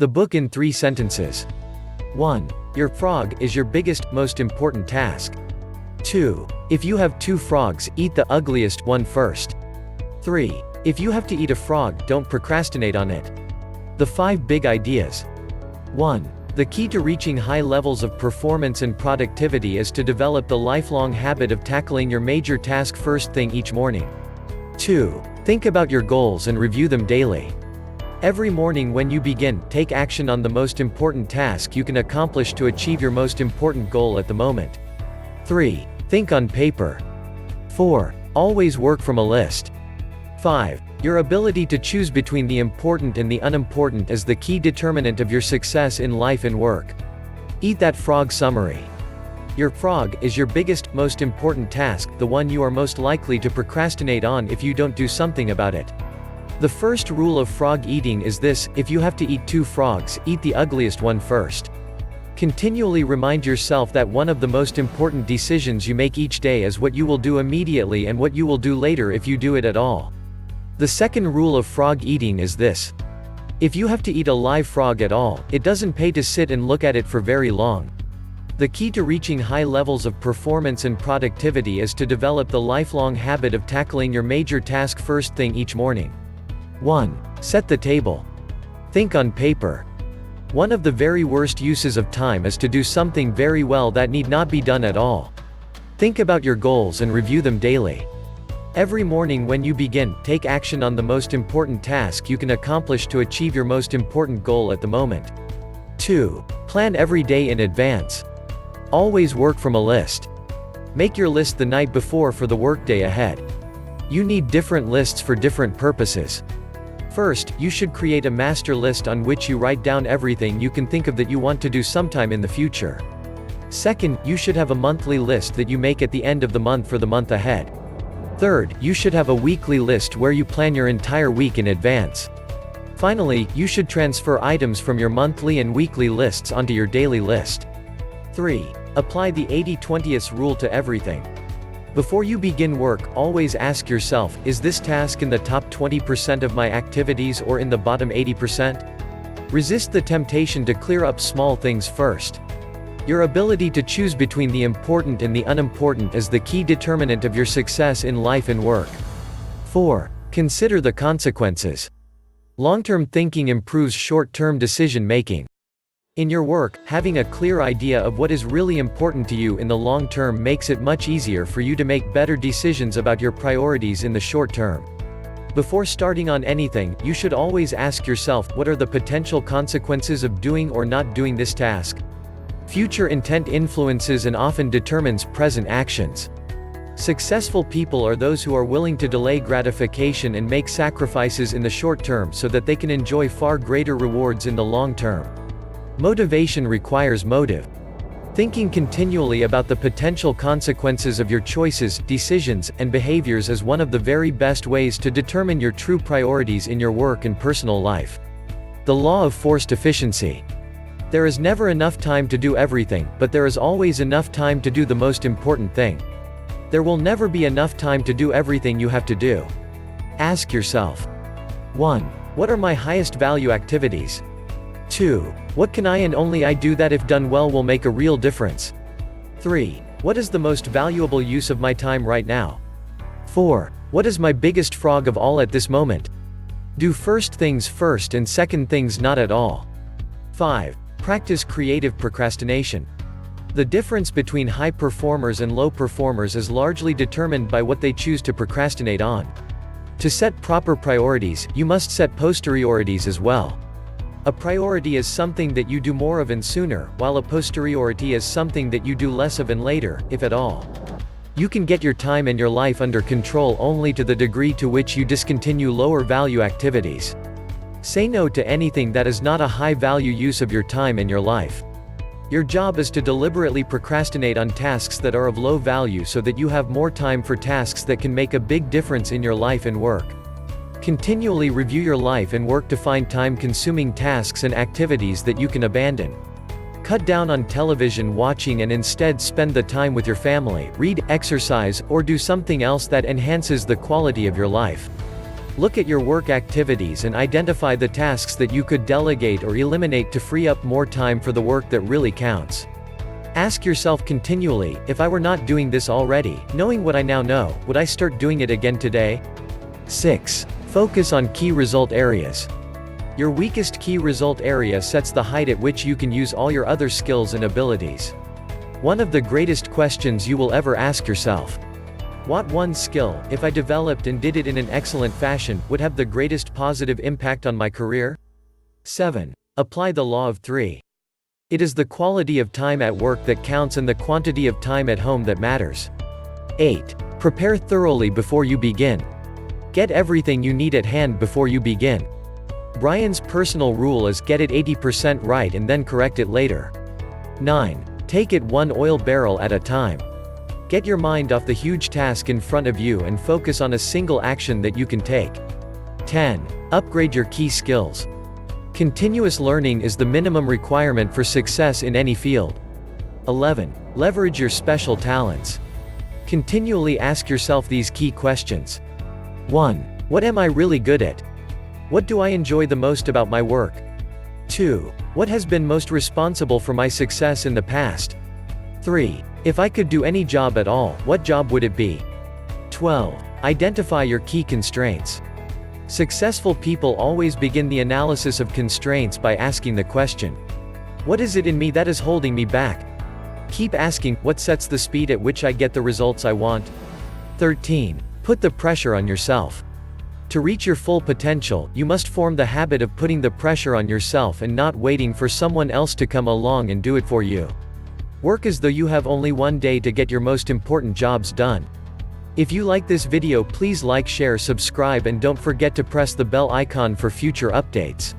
The book in 3 sentences. 1. Your frog is your biggest, most important task. 2. If you have 2 frogs, eat the ugliest one first. 3. If you have to eat a frog, don't procrastinate on it. The 5 big ideas. 1. The key to reaching high levels of performance and productivity is to develop the lifelong habit of tackling your major task first thing each morning. 2. Think about your goals and review them daily. Every morning when you begin, take action on the most important task you can accomplish to achieve your most important goal at the moment. 3. Think on paper. 4. Always work from a list. 5. Your ability to choose between the important and the unimportant is the key determinant of your success in life and work. Eat that frog summary. Your frog is your biggest, most important task, the one you are most likely to procrastinate on if you don't do something about it. The first rule of frog eating is this: if you have to eat 2 frogs, eat the ugliest one first. Continually remind yourself that one of the most important decisions you make each day is what you will do immediately and what you will do later if you do it at all. The second rule of frog eating is this: if you have to eat a live frog at all, it doesn't pay to sit and look at it for very long. The key to reaching high levels of performance and productivity is to develop the lifelong habit of tackling your major task first thing each morning. 1. Set the table. Think on paper. One of the very worst uses of time is to do something very well that need not be done at all. Think about your goals and review them daily. Every morning when you begin, take action on the most important task you can accomplish to achieve your most important goal at the moment. 2. Plan every day in advance. Always work from a list. Make your list the night before for the workday ahead. You need different lists for different purposes. First, you should create a master list on which you write down everything you can think of that you want to do sometime in the future. Second, you should have a monthly list that you make at the end of the month for the month ahead. Third, you should have a weekly list where you plan your entire week in advance. Finally, you should transfer items from your monthly and weekly lists onto your daily list. 3. Apply the 80-20 rule to everything. Before you begin work, always ask yourself, is this task in the top 20% of my activities or in the bottom 80%? Resist the temptation to clear up small things first. Your ability to choose between the important and the unimportant is the key determinant of your success in life and work. 4. Consider the consequences. Long-term thinking improves short-term decision-making. In your work, having a clear idea of what is really important to you in the long term makes it much easier for you to make better decisions about your priorities in the short term. Before starting on anything, you should always ask yourself, what are the potential consequences of doing or not doing this task? Future intent influences and often determines present actions. Successful people are those who are willing to delay gratification and make sacrifices in the short term so that they can enjoy far greater rewards in the long term. Motivation requires motive. Thinking continually about the potential consequences of your choices, decisions, and behaviors is one of the very best ways to determine your true priorities in your work and personal life. The law of forced efficiency. There is never enough time to do everything, but there is always enough time to do the most important thing. There will never be enough time to do everything you have to do. Ask yourself. 1. What are my highest value activities? 2. What can I and only I do that if done well will make a real difference? 3. What is the most valuable use of my time right now? 4. What is my biggest frog of all at this moment? Do first things first and second things not at all. 5. Practice creative procrastination. The difference between high performers and low performers is largely determined by what they choose to procrastinate on. To set proper priorities, you must set posteriorities as well. A priority is something that you do more of and sooner, while a posteriority is something that you do less of and later, if at all. You can get your time and your life under control only to the degree to which you discontinue lower value activities. Say no to anything that is not a high value use of your time and your life. Your job is to deliberately procrastinate on tasks that are of low value so that you have more time for tasks that can make a big difference in your life and work. Continually review your life and work to find time-consuming tasks and activities that you can abandon. Cut down on television watching and instead spend the time with your family, read, exercise, or do something else that enhances the quality of your life. Look at your work activities and identify the tasks that you could delegate or eliminate to free up more time for the work that really counts. Ask yourself continually, if I were not doing this already, knowing what I now know, would I start doing it again today? 6. Focus on key result areas. Your weakest key result area sets the height at which you can use all your other skills and abilities. One of the greatest questions you will ever ask yourself. What one skill, if I developed and did it in an excellent fashion, would have the greatest positive impact on my career? 7. Apply the law of 3. It is the quality of time at work that counts and the quantity of time at home that matters. 8. Prepare thoroughly before you begin. Get everything you need at hand before you begin. Brian's personal rule is get it 80% right and then correct it later. 9. Take it one oil barrel at a time. Get your mind off the huge task in front of you and focus on a single action that you can take. 10. Upgrade your key skills. Continuous learning is the minimum requirement for success in any field. 11. Leverage your special talents. Continually ask yourself these key questions. 1. What am I really good at? What do I enjoy the most about my work? 2. What has been most responsible for my success in the past? 3. If I could do any job at all, what job would it be? 12. Identify your key constraints. Successful people always begin the analysis of constraints by asking the question, what is it in me that is holding me back? Keep asking, what sets the speed at which I get the results I want? 13. Put the pressure on yourself. To reach your full potential, you must form the habit of putting the pressure on yourself and not waiting for someone else to come along and do it for you. Work as though you have only one day to get your most important jobs done. If you like this video, please like, share, subscribe, and don't forget to press the bell icon for future updates.